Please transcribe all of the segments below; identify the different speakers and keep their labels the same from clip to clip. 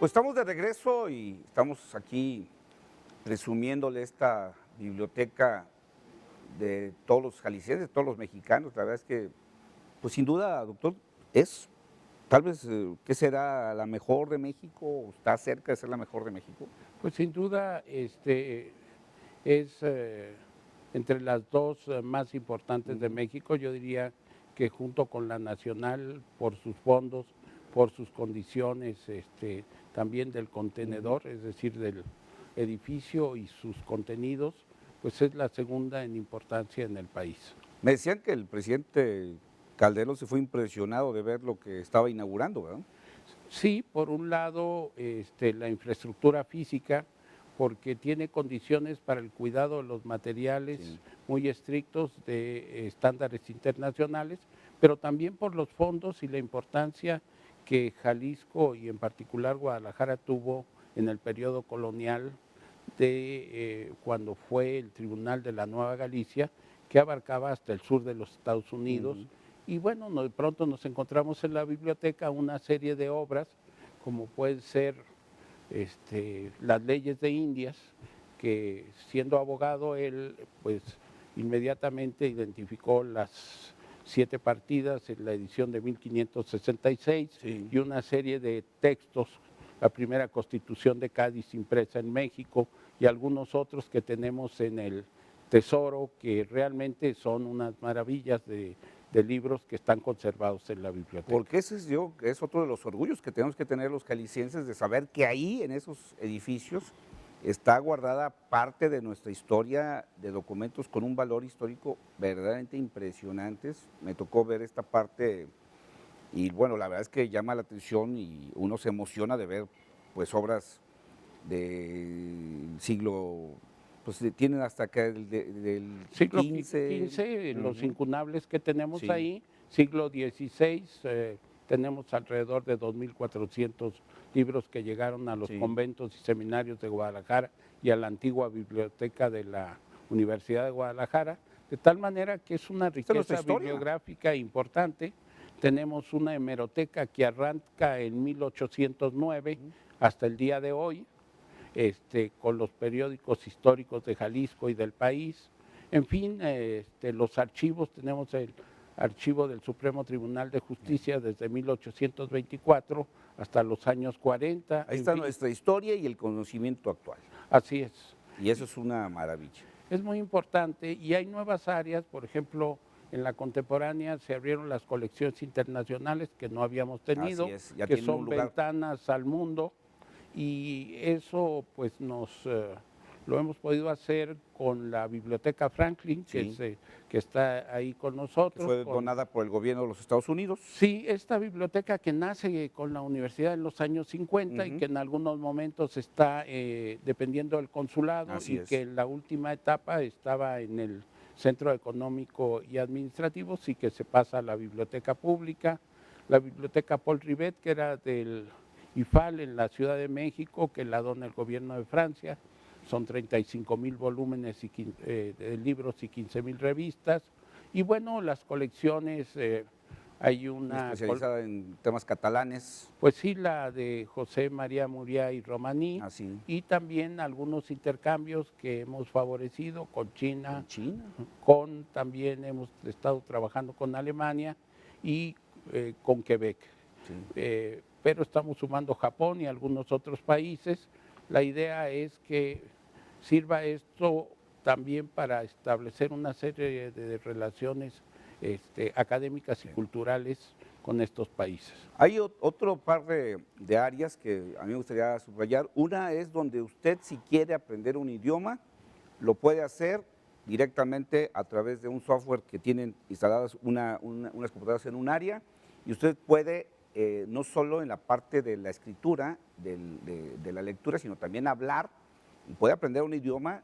Speaker 1: Pues estamos de regreso y estamos aquí presumiéndole esta biblioteca de todos los jaliscienses, de todos los mexicanos. La verdad es que, pues sin duda, doctor, es tal vez, ¿qué será la mejor de México? ¿O está cerca de ser la mejor de México?
Speaker 2: Pues sin duda es entre las dos más importantes de México. Yo diría que junto con la nacional, por sus fondos, por sus condiciones, también del contenedor, es decir, del edificio y sus contenidos, pues es la segunda en importancia en el país.
Speaker 1: Me decían que el presidente Calderón se fue impresionado de ver lo que estaba inaugurando, ¿verdad?
Speaker 2: Sí, por un lado, la infraestructura física, porque tiene condiciones para el cuidado de los materiales
Speaker 1: Sí.
Speaker 2: muy estrictos de estándares internacionales, pero también por los fondos y la importancia que Jalisco y en particular Guadalajara tuvo en el periodo colonial de cuando fue el Tribunal de la Nueva Galicia, que abarcaba hasta el sur de los Estados Unidos. Y bueno, de pronto nos encontramos en la biblioteca una serie de obras, como pueden ser las leyes de Indias, que siendo abogado él pues inmediatamente identificó las 7 partidas en la edición de 1566
Speaker 1: Sí.
Speaker 2: y una serie de textos, la primera Constitución de Cádiz impresa en México y algunos otros que tenemos en el Tesoro, que realmente son unas maravillas de libros que están conservados en la biblioteca.
Speaker 1: Porque ese es otro de los orgullos que tenemos que tener los jaliscienses, de saber que ahí, en esos edificios, está guardada parte de nuestra historia, de documentos con un valor histórico verdaderamente impresionantes. Me tocó ver esta parte y bueno, la verdad es que llama la atención y uno se emociona de ver pues obras del siglo, pues tienen hasta acá del
Speaker 2: Siglo
Speaker 1: XV.
Speaker 2: XV, los
Speaker 1: Ujú.
Speaker 2: incunables que tenemos
Speaker 1: Sí.
Speaker 2: ahí, siglo XVI, tenemos alrededor de 2.400 libros que llegaron a los
Speaker 1: Sí.
Speaker 2: conventos y seminarios de Guadalajara y a la antigua biblioteca de la Universidad de Guadalajara, de tal manera que es una
Speaker 1: Esta es nuestra
Speaker 2: riqueza
Speaker 1: historia.
Speaker 2: bibliográfica importante. Tenemos una hemeroteca que arranca en 1809 hasta el día de hoy, con los periódicos históricos de Jalisco y del país. En fin, los archivos, tenemos el archivo del Supremo Tribunal de Justicia desde 1824 hasta los años 40.
Speaker 1: Ahí
Speaker 2: En
Speaker 1: está
Speaker 2: fin,
Speaker 1: nuestra historia y el conocimiento actual.
Speaker 2: así es.
Speaker 1: Y eso es una maravilla.
Speaker 2: Es muy importante y hay nuevas áreas, por ejemplo, en la contemporánea se abrieron las colecciones internacionales que no habíamos tenido,
Speaker 1: Así es, ya
Speaker 2: que
Speaker 1: tienen un
Speaker 2: son
Speaker 1: lugar.
Speaker 2: ventanas al mundo, y eso pues lo hemos podido hacer con la Biblioteca Franklin,
Speaker 1: Sí.
Speaker 2: que está ahí con
Speaker 1: Que
Speaker 2: nosotros.
Speaker 1: fue donada por el gobierno de los Estados Unidos.
Speaker 2: Sí, esta biblioteca que nace con la universidad en los años 50 y
Speaker 1: Ujú.
Speaker 2: que en algunos momentos está dependiendo del consulado
Speaker 1: Así
Speaker 2: y
Speaker 1: es.
Speaker 2: que en la última etapa estaba en el Centro Económico y Administrativo, sí que se pasa a la biblioteca pública. La biblioteca Paul Rivet, que era del IFAL en la Ciudad de México, que la dona el gobierno de Francia, son 35,000 volúmenes de libros y 15,000 revistas. Y bueno, las colecciones, hay una,
Speaker 1: Especializada en temas catalanes.
Speaker 2: pues sí, la de José María Muriá y Romaní,
Speaker 1: Así.
Speaker 2: y también algunos intercambios que hemos favorecido con China,
Speaker 1: En China.
Speaker 2: también hemos estado trabajando con Alemania y con Quebec.
Speaker 1: Sí.
Speaker 2: Pero estamos sumando Japón y algunos otros países. La idea es que sirva esto también para establecer una serie de relaciones académicas y culturales con estos países.
Speaker 1: Hay otro par de áreas que a mí me gustaría subrayar. Una es donde usted, si quiere aprender un idioma, lo puede hacer directamente a través de un software que tienen instaladas unas computadoras en un área, y usted puede, no solo en la parte de la escritura, de la lectura, sino también hablar, y puede aprender un idioma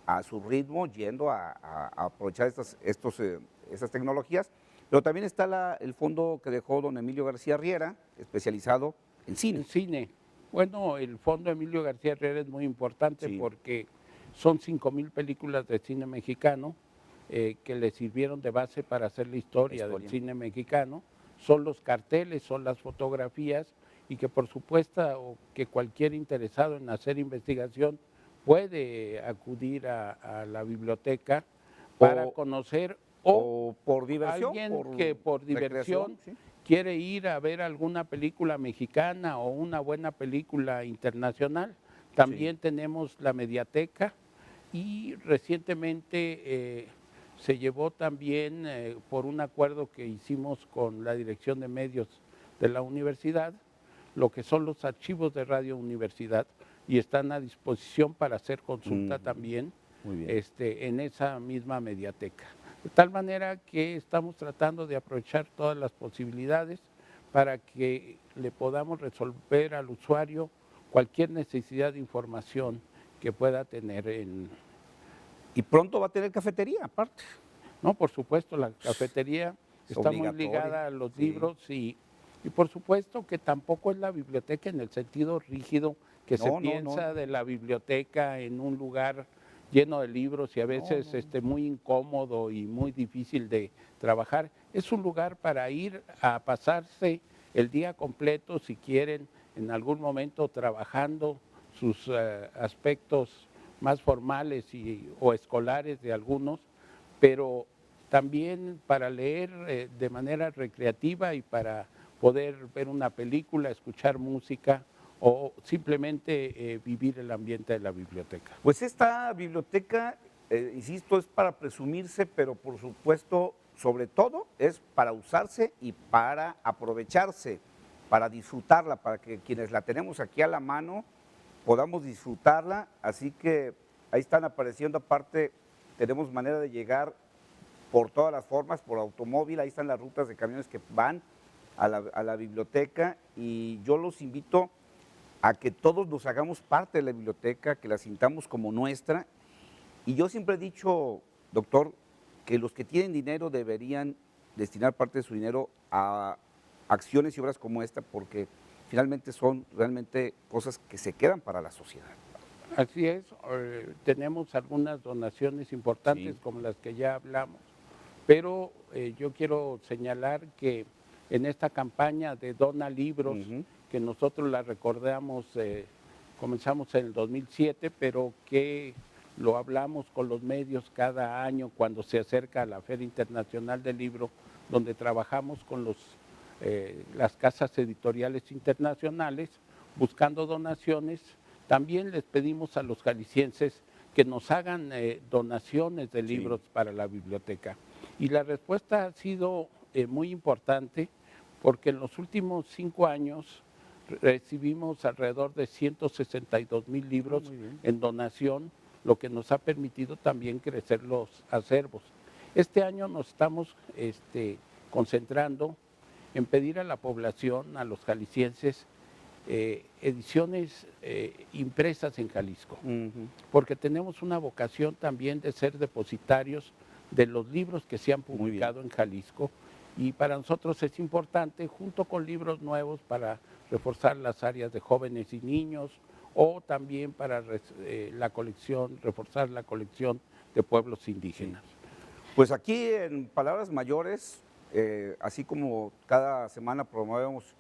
Speaker 1: a su ritmo, yendo a aprovechar estas tecnologías. Pero también está el fondo que dejó don Emilio García Riera, especializado en cine.
Speaker 2: En cine. Bueno, el Fondo Emilio García Herrera es muy importante
Speaker 1: Sí.
Speaker 2: porque son 5,000 películas de cine mexicano que le sirvieron de base para hacer la historia del cine mexicano. Son los carteles, son las fotografías y que por supuesto o que cualquier interesado en hacer investigación puede acudir a la biblioteca para
Speaker 1: O,
Speaker 2: conocer, o
Speaker 1: o por diversión,
Speaker 2: alguien
Speaker 1: por
Speaker 2: que por
Speaker 1: recreación,
Speaker 2: diversión
Speaker 1: ¿sí?
Speaker 2: quiere ir a ver alguna película mexicana o una buena película internacional.
Speaker 1: Sí.
Speaker 2: También tenemos la mediateca y recientemente se llevó también por un acuerdo que hicimos con la Dirección de Medios de la universidad, lo que son los archivos de Radio Universidad, y están a disposición para hacer consulta también
Speaker 1: Muy bien.
Speaker 2: en esa misma mediateca. De tal manera que estamos tratando de aprovechar todas las posibilidades para que le podamos resolver al usuario cualquier necesidad de información que pueda tener
Speaker 1: Y pronto va a tener cafetería, aparte.
Speaker 2: no, por supuesto, la cafetería
Speaker 1: Es
Speaker 2: está muy
Speaker 1: obligatorio.
Speaker 2: ligada a los
Speaker 1: Sí.
Speaker 2: libros y por supuesto que tampoco es la biblioteca en el sentido rígido que se
Speaker 1: No, no, no.
Speaker 2: piensa de la biblioteca en un lugar lleno de libros y a veces muy incómodo y muy difícil de trabajar. Es un lugar para ir a pasarse el día completo, si quieren, en algún momento trabajando sus aspectos más formales o escolares de algunos, pero también para leer de manera recreativa y para poder ver una película, escuchar música o simplemente vivir el ambiente de la biblioteca.
Speaker 1: Pues esta biblioteca, insisto, es para presumirse, pero por supuesto, sobre todo, es para usarse y para aprovecharse, para disfrutarla, para que quienes la tenemos aquí a la mano podamos disfrutarla. Así que ahí están apareciendo, aparte, tenemos manera de llegar por todas las formas, por automóvil, ahí están las rutas de camiones que van a la biblioteca, y yo los invito a que todos nos hagamos parte de la biblioteca, que la sintamos como nuestra. Y yo siempre he dicho, doctor, que los que tienen dinero deberían destinar parte de su dinero a acciones y obras como esta, porque finalmente son realmente cosas que se quedan para la sociedad.
Speaker 2: Así es, tenemos algunas donaciones importantes
Speaker 1: Sí.
Speaker 2: como las que ya hablamos, pero yo quiero señalar que en esta campaña de Dona Libros, que nosotros la recordamos, comenzamos en el 2007, pero que lo hablamos con los medios cada año cuando se acerca la Feria Internacional del Libro, donde trabajamos con las casas editoriales internacionales buscando donaciones. También les pedimos a los jaliscienses que nos hagan donaciones de libros para la biblioteca. Y la respuesta ha sido muy importante porque en los últimos 5 años recibimos alrededor de 162,000 libros en donación, lo que nos ha permitido también crecer los acervos. Este año nos estamos concentrando en pedir a la población, a los jaliscienses, ediciones impresas en Jalisco, porque tenemos una vocación también de ser depositarios de los libros que se han publicado en Jalisco, y para nosotros es importante, junto con libros nuevos para reforzar las áreas de jóvenes y niños, o también para reforzar la colección de pueblos indígenas.
Speaker 1: Pues aquí en Palabras Mayores, así como cada semana promovemos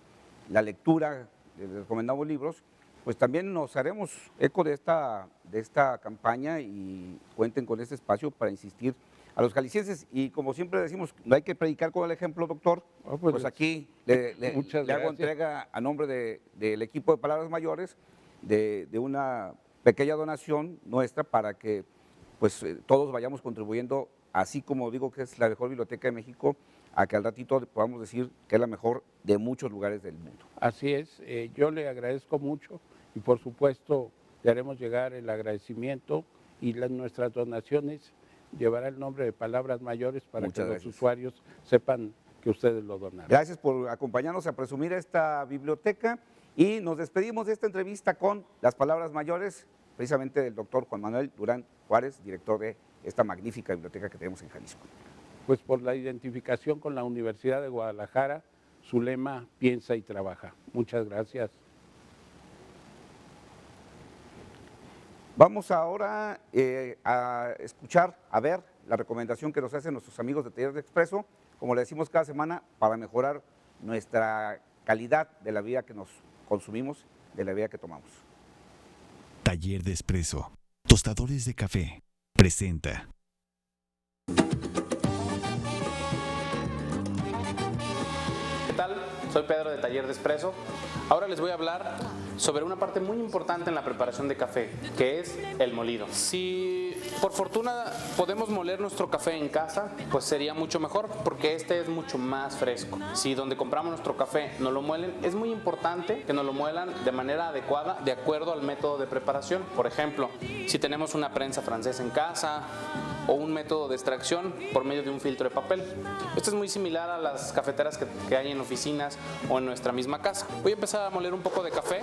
Speaker 1: la lectura, recomendamos libros, pues también nos haremos eco de esta campaña, y cuenten con este espacio para insistir a los jaliscienses. Y como siempre decimos, no hay que predicar con el ejemplo, doctor. Pues aquí le hago entrega a nombre del equipo de Palabras Mayores de una pequeña donación nuestra para que pues todos vayamos contribuyendo, así como digo que es la mejor biblioteca de México, a que al ratito podamos decir que es la mejor de muchos lugares del mundo.
Speaker 2: Así es, yo le agradezco mucho y por supuesto le haremos llegar el agradecimiento, y nuestras donaciones llevará el nombre de Palabras Mayores para que los usuarios sepan que ustedes lo donaron.
Speaker 1: Gracias por acompañarnos a presumir esta biblioteca, y nos despedimos de esta entrevista con las Palabras Mayores, precisamente del doctor Juan Manuel Durán Juárez, director de esta magnífica biblioteca que tenemos en Jalisco.
Speaker 2: Pues por la identificación con la Universidad de Guadalajara, su lema: piensa y trabaja. Muchas gracias.
Speaker 1: Vamos ahora a escuchar, a ver la recomendación que nos hacen nuestros amigos de Taller de Expreso, como le decimos cada semana, para mejorar nuestra calidad de la vida que nos consumimos, de la bebida que tomamos.
Speaker 3: Taller de Espresso, Tostadores de Café, presenta.
Speaker 4: ¿Qué tal? Soy Pedro de Taller de Espresso. Ahora les voy a hablar sobre una parte muy importante en la preparación de café, que es el molido. Si por fortuna podemos moler nuestro café en casa, pues sería mucho mejor, porque este es mucho más fresco. Si donde compramos nuestro café no lo muelen, es muy importante que nos lo muelan de manera adecuada, de acuerdo al método de preparación. Por ejemplo, si tenemos una prensa francesa en casa, o un método de extracción por medio de un filtro de papel. Esto es muy similar a las cafeteras que hay en oficinas o en nuestra misma casa. Voy a empezar a moler un poco de café.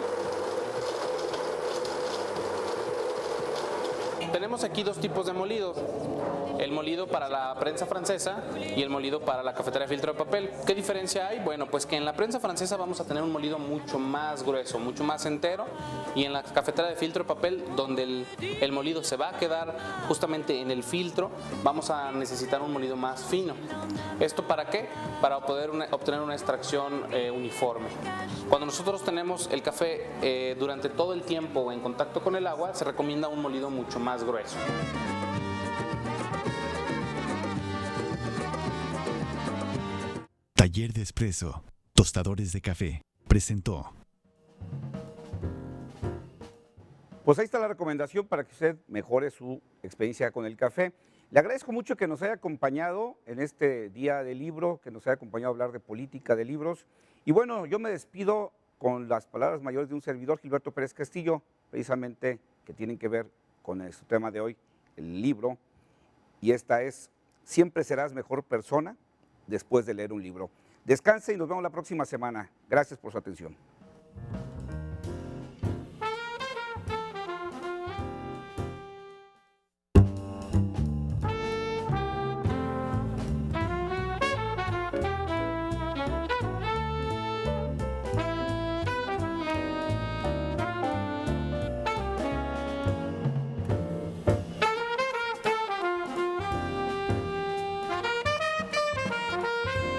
Speaker 4: Tenemos aquí dos tipos de molidos, el molido para la prensa francesa y el molido para la cafetera de filtro de papel. ¿Qué diferencia hay? Bueno, pues que en la prensa francesa vamos a tener un molido mucho más grueso, mucho más entero, y en la cafetera de filtro de papel, donde el molido se va a quedar justamente en el filtro, vamos a necesitar un molido más fino. ¿Esto para qué? Para poder obtener una extracción uniforme. Cuando nosotros tenemos el café durante todo el tiempo en contacto con el agua, se recomienda un molido mucho más grueso.
Speaker 3: Taller de Espresso, Tostadores de Café, presentó.
Speaker 1: Pues ahí está la recomendación para que usted mejore su experiencia con el café. Le agradezco mucho que nos haya acompañado en este día del libro, que nos haya acompañado a hablar de política, de libros. Y bueno, yo me despido con las palabras mayores de un servidor, Gilberto Pérez Castillo, precisamente que tienen que ver con su tema de hoy, el libro. Y esta es: siempre serás mejor persona después de leer un libro. Descanse y nos vemos la próxima semana. Gracias por su atención.